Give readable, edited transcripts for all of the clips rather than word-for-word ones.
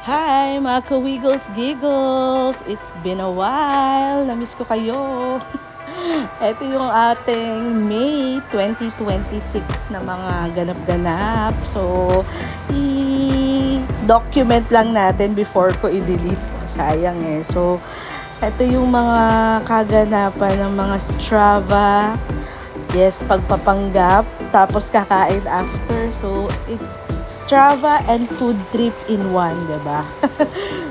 Hi mga ka-Wiggles Giggles! It's been a while. Namiss ko kayo. Ito yung ating May 2026 na mga ganap-ganap. So, i-document lang natin before ko i-delete. Sayang eh. So, ito yung mga kaganapan ng mga Strava. Yes, pagpapanggap. Tapos kakain after. So, it's Strava and food trip in one, diba?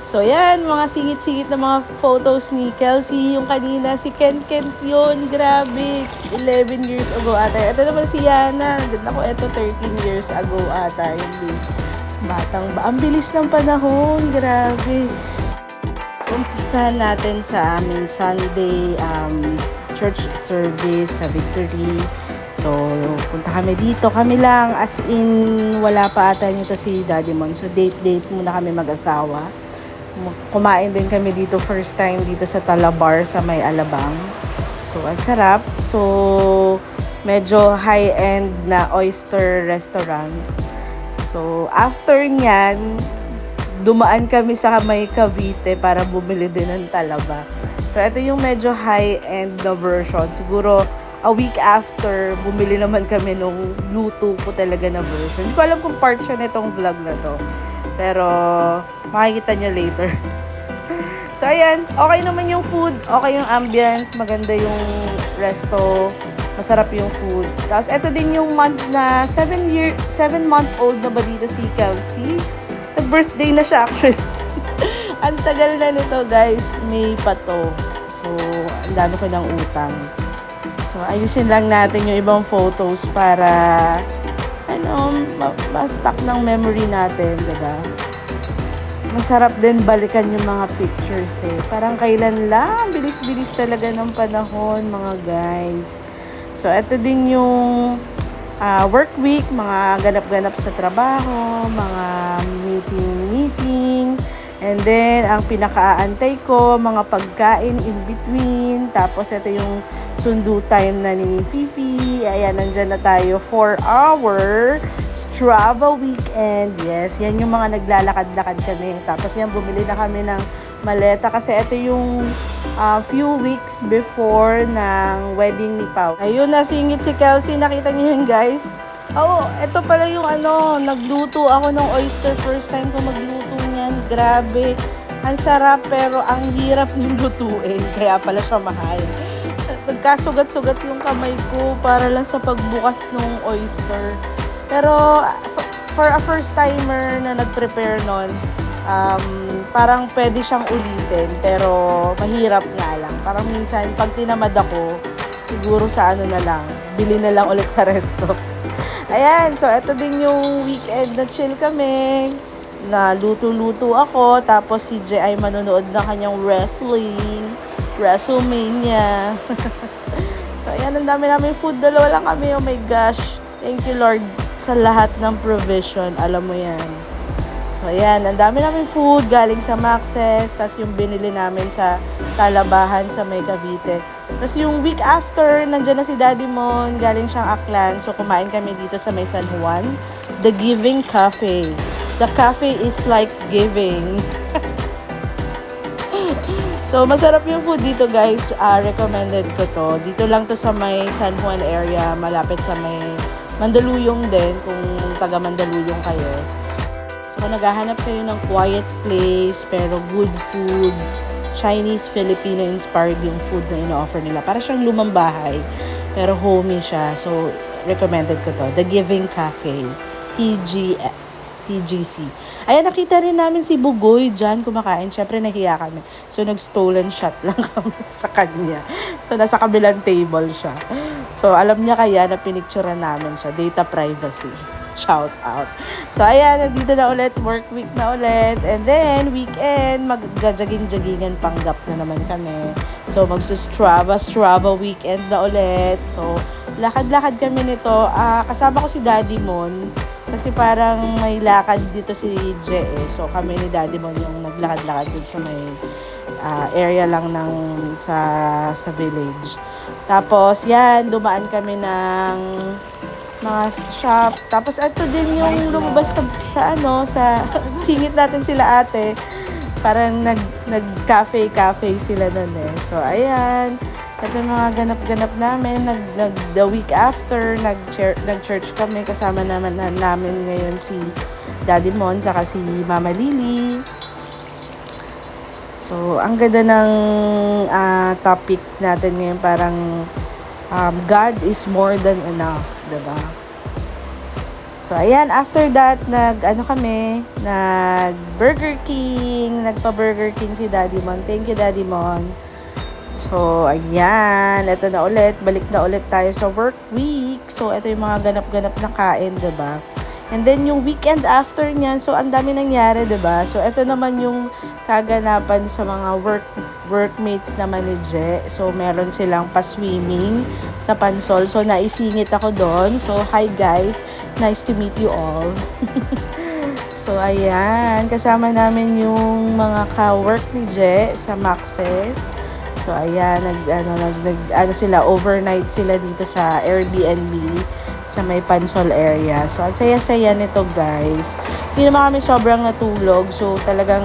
So, yan, mga singit-singit na mga photos ni Kelsey. Yung kanina, si Ken yun. Grabe. 11 years ago ata. Ito naman si Yana. Ganda ko, ito 13 years ago ata. Hindi. Batang ba? Ang bilis ng panahon. Grabe. Umpisa natin sa aming Sunday church service sa Victory. So, punta kami dito. Kami lang, as in, wala pa ata nito si Daddy Mon. So, date muna kami mag-asawa. Kumain din kami dito first time dito sa Talabar sa May Alabang. So, ang sarap. So, medyo high-end na oyster restaurant. So, after nyan, dumaan kami sa May Cavite para bumili din ng talaba. So, ito yung medyo high-end na version. Siguro, a week after, bumili naman kami nung luto ko talaga na version. Hindi ko alam kung part siya nitong vlog na to. Pero, makikita niya later. So, ayan. Okay naman yung food. Okay yung ambience. Maganda yung resto. Masarap yung food. Tapos, ito din yung month na 7-month-old na ba dito si Kelsey. Nag-birthday na siya actually. Ang tagal na nito guys, May pa to. So, ang dami ko ng utang. So, ayusin lang natin yung ibang photos para ma-stack ng memory natin, diba? Masarap din balikan yung mga pictures eh. Parang kailan lang, bilis-bilis talaga ng panahon, mga guys. So, ito din yung work week, mga ganap-ganap sa trabaho, mga meeting. And then, ang pinakaantay ko, mga pagkain in between. Tapos, ito yung sundo time na ni Fifi. Ayan, nandyan na tayo for our Strava weekend. Yes, yan yung mga naglalakad-lakad kami. Tapos, yan, bumili na kami ng maleta. Kasi ito yung few weeks before ng wedding ni Pao. Ayun, nasingit si Kelsey. Nakita niyo yun, guys? Oo, ito pala yung nagluto ako ng oyster. First time ko magluto niyan. Grabe. Ang sarap pero ang hirap niyong lutuin. Kaya pala siya mahal. Nagkasugat-sugat yung kamay ko para lang sa pagbukas ng oyster. Pero for a first timer na nag-prepare nun, parang pwede siyang ulitin. Pero mahirap nga lang. Parang minsan pag tinamad ako, siguro sa na lang, bili na lang ulit sa resto. Ayan, so ito din yung weekend na chill kami. Na luto-luto ako. Tapos si Jay ay manonood ng kanyang WrestleMania. So ayan, ang dami namin food. Dalawa lang kami. Oh my gosh. Thank you Lord sa lahat ng provision. Alam mo yan. So ayan, ang dami namin food galing sa Maxes. Tapos yung binili namin sa Talabahan sa May Cavite. Tapos yung week after, nandyan na si Daddy Mon, galing siyang Aklan. So, kumain kami dito sa May San Juan. The Giving Cafe. The cafe is like giving. So, masarap yung food dito, guys. Recommended ko to. Dito lang to sa May San Juan area. Malapit sa May Mandaluyong din, kung taga Mandaluyong kayo. So, kung naghahanap kayo ng quiet place, pero good food, Chinese, Filipino-inspired yung food na ino-offer nila. Para siyang lumang bahay, pero homey siya. So, recommended ko to. The Giving Cafe. TGC. Ayan, nakita rin namin si Bugoy dyan kumakain. Siyempre, nahiya kami. So, nag-stolen shot lang kami sa kanya. So, nasa kabilang table siya. So, alam niya kaya na pinicturean namin siya. Data privacy. Shout out. So, ayan, nandito na ulit. Work week na ulit. And then, weekend, mag-jaging-jagingan panggap na naman kami. So, magsa-Strava weekend na ulit. So, lakad-lakad kami nito. Kasama ko si Daddy Mon. Kasi parang may lakad dito si Je. So, kami ni Daddy Mon yung naglakad-lakad dito sa may area lang sa village. Tapos, yan, dumaan kami ng mga shop. Tapos ito din yung lumabas sa singit natin sila ate. Parang nag-cafe sila nun eh. So, ayan. Ito yung mga ganap-ganap namin. The week after, nag-church kami. Kasama naman namin ngayon si Daddy Mon, saka si Mama Lily. So, ang ganda ng topic natin ngayon. Parang, God is more than enough. Diba? So, ayan, after that, nag-Burger King. Nagpa-Burger King si Daddy Mon. Thank you, Daddy Mon. So, ayan. Ito na ulit. Balik na ulit tayo sa work week. So, ito yung mga ganap-ganap na kain, diba? And then, yung weekend after niyan, so, ang dami nangyari, diba? So, ito naman yung kaganapan sa mga workmates naman ni Je. So, meron silang pa-swimming sa Pansol. So, naisingit ako doon. So, hi guys. Nice to meet you all. So, ayan. Kasama namin yung mga ka-work ni Je sa Maxes. So, ayan. Sila, overnight sila dito sa Airbnb sa may Pansol area. So, ang saya-saya nito, guys. Hindi naman kami sobrang natulog. So, talagang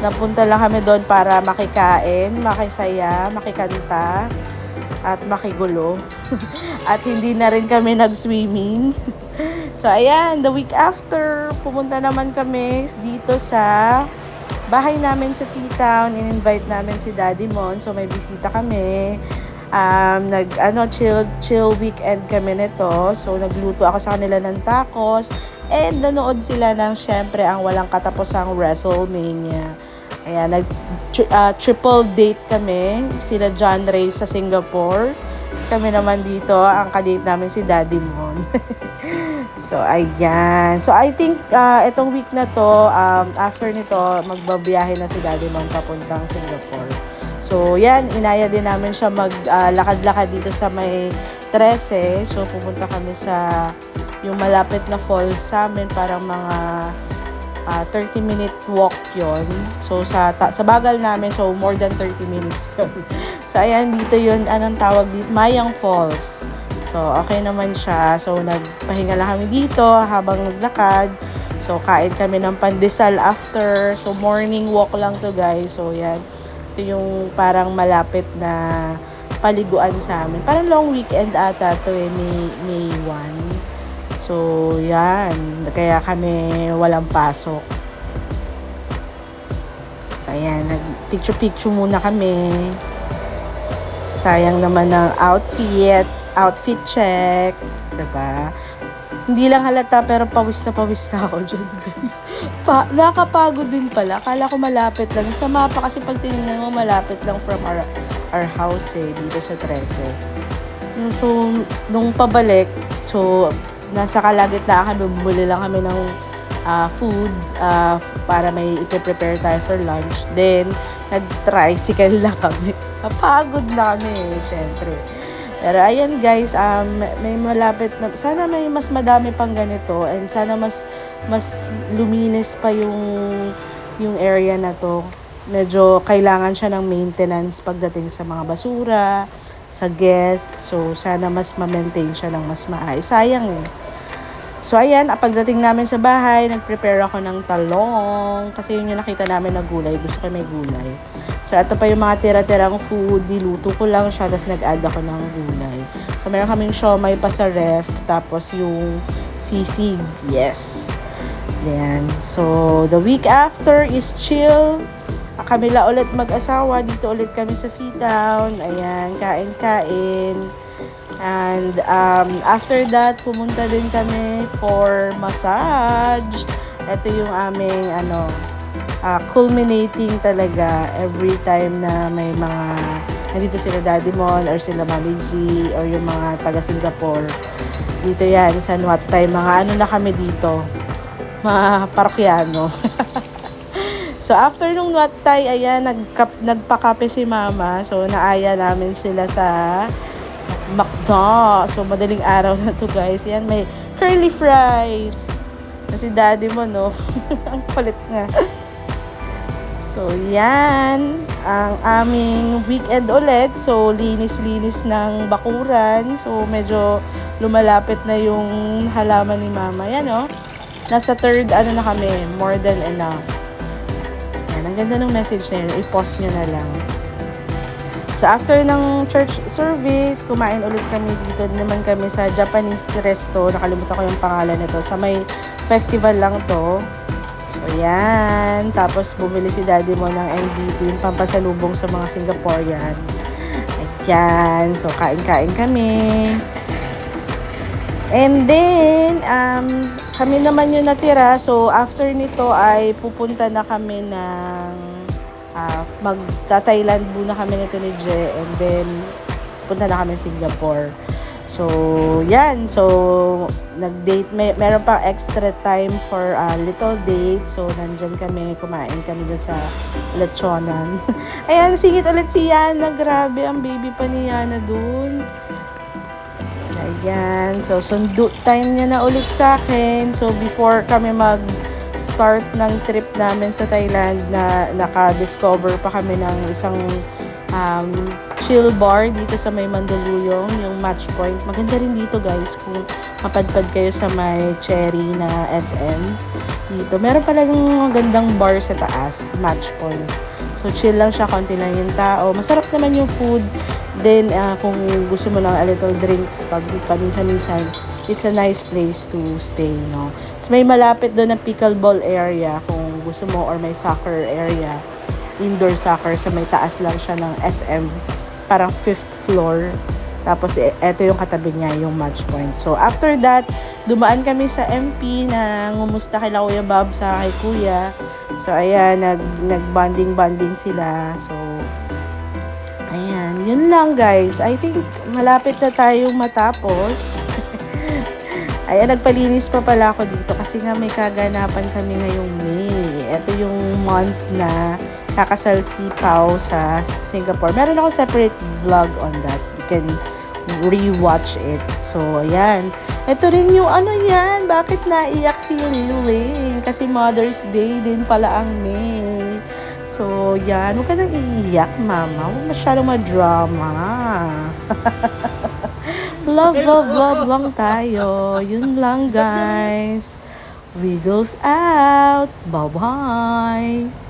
napunta lang kami doon para makikain, makisaya, makikanta, at makigulo. At hindi na rin kami nag-swimming. So, ayan, the week after, pumunta naman kami dito sa bahay namin sa Freetown. In-invite namin si Daddy Mon. So, may bisita kami. Chill weekend kami nito. So, nagluto ako sa kanila ng tacos. And nanood sila ng, syempre, ang walang katapusang WrestleMania. Ayan, triple date kami. Sila John Ray sa Singapore. Tapos kami naman dito, ang kadate namin si Daddy Mon. So, ayan. So, I think, itong week na to, after nito, magbabiyahe na si Daddy Mon papuntang Singapore. So, yan, inaya din namin siya maglakad-lakad dito sa may 13. So, pupunta kami sa yung malapit na falls sa amin, parang mga 30-minute walk yon. So, sa bagal namin, so more than 30 minutes yun. So, ayan, dito yun, anong tawag dito? Mayang Falls. So, okay naman siya. So, nagpahinga lang kami dito habang naglakad. So, kain kami ng pandesal after. So, morning walk lang to, guys. So, yan. Ito yung parang malapit na paliguan sa amin. Parang long weekend ata to eh, May 1. So, yan. Kaya kami walang pasok. So, ayan. Nag-picture-picture muna kami. Sayang naman ng outfit check. Diba? Hindi lang halata pero pawis na ako dyan, guys. Nakapagod din pala. Akala ko malapit lang. Sa mapa kasi pag tinignan mo, malapit lang from our house eh, dito sa 13. So, nung pabalik, so, nasa kalagitnaan kami, bumuli lang kami ng food para may ipe-prepare tayo for lunch. Then, nag-tricycle lang kami. Napagod na kami eh, syempre. Pero ayan guys, may malapit na, sana may mas madami pang ganito and sana mas luminis pa yung area na to. Medyo kailangan siya ng maintenance pagdating sa mga basura, sa guests. So sana mas ma-maintain siya ng mas maayos. Sayang eh. So ayan, pagdating namin sa bahay, nag-prepare ako ng talong kasi yun yung nakita namin na gulay. Gusto ko may gulay. So, ito pa yung mga tira-tirang food. Diluto ko lang siya, tapos nag-add ako ng gulay. So, meron kaming siomay pa sa ref, tapos yung sisig. Yes. Ayan. So, the week after is chill. Kami la ulit mag-asawa. Dito ulit kami sa Freetown. Ayan, kain-kain. And, after that, pumunta din kami for massage. Ito yung aming, culminating talaga every time na may mga nandito sila Daddy Mon or sila Mami G or yung mga taga Singapore. Dito yan sa Nuat Thai. Mga na kami dito. Mga parokyano. So after nung Nuat Thai, ayan, nagpakape si Mama. So naaya namin sila sa McDo. So madaling araw na to guys. Yan, may curly fries. Kasi Daddy Mon, no? Ang kulit nga. So, yan ang aming weekend ulit. So, linis-linis ng bakuran. So, medyo lumalapit na yung halaman ni Mama. Yan, oh. Nasa third, na kami, more than enough. Yan, ang ganda ng message na yun. I-post nyo na lang. So, after ng church service, kumain ulit kami dito. Naman kami sa Japanese resto. Nakalimutan ko yung pangalan nito. Sa may festival lang to. So, yan. Tapos, bumili si daddy mo ng MVP, yung pampasalubong sa mga Singaporean. Ayan. So, kain-kain kami. And then, kami naman yung natira. So, after nito ay pupunta na kami ng magta-Thailand muna kami nito ni Je. And then, punta na kami Singapore. So, yan. So, nag-date. Meron pa extra time for a little date. So, nandyan kami. Kumain kami dyan sa lechonan. Ayan, singit ulit si Yana. Grabe, ang baby pa ni Yana dun. Ayan. So, sundo time niya na ulit sa akin. So, before kami mag-start ng trip namin sa Thailand, na naka-discover pa kami ng isang chill bar dito sa may Mandaluyong, yung Match Point. Maganda rin dito, guys, kung mapadpad kayo sa may Cherry na SM. Dito, meron pala yung magandang bar sa taas, Match Point. So, chill lang siya, konti lang yung tao. Masarap naman yung food. Then, kung gusto mo lang a little drinks, pag paminsan-minsan, it's a nice place to stay, no? So, may malapit doon na pickleball area kung gusto mo, or may soccer area. Indoor soccer, sa may taas lang siya ng SM, parang 5th floor. Tapos eto yung katabi niya, yung Match Point. So after that, dumaan kami sa MP na ngumusta kay Kuya Bob sa kay Kuya. So ayan, nag-bonding sila. So ayan, yun lang guys. I think malapit na tayong matapos. Ayan, nagpalinis pa pala ako dito kasi nga may kaganapan kami ngayong May. Ito yung month na kakasal si Pao sa Singapore. Meron ako separate vlog on that. You can rewatch it. So, ayan. Ito rin yung yan. Bakit naiyak si Liling? Kasi Mother's Day din pala ang May. So, yan. Huwag ka nang iiyak, Mama. Huwag masyadong madrama. Love lang tayo. Yun lang, guys. Wiggles out. Bye-bye.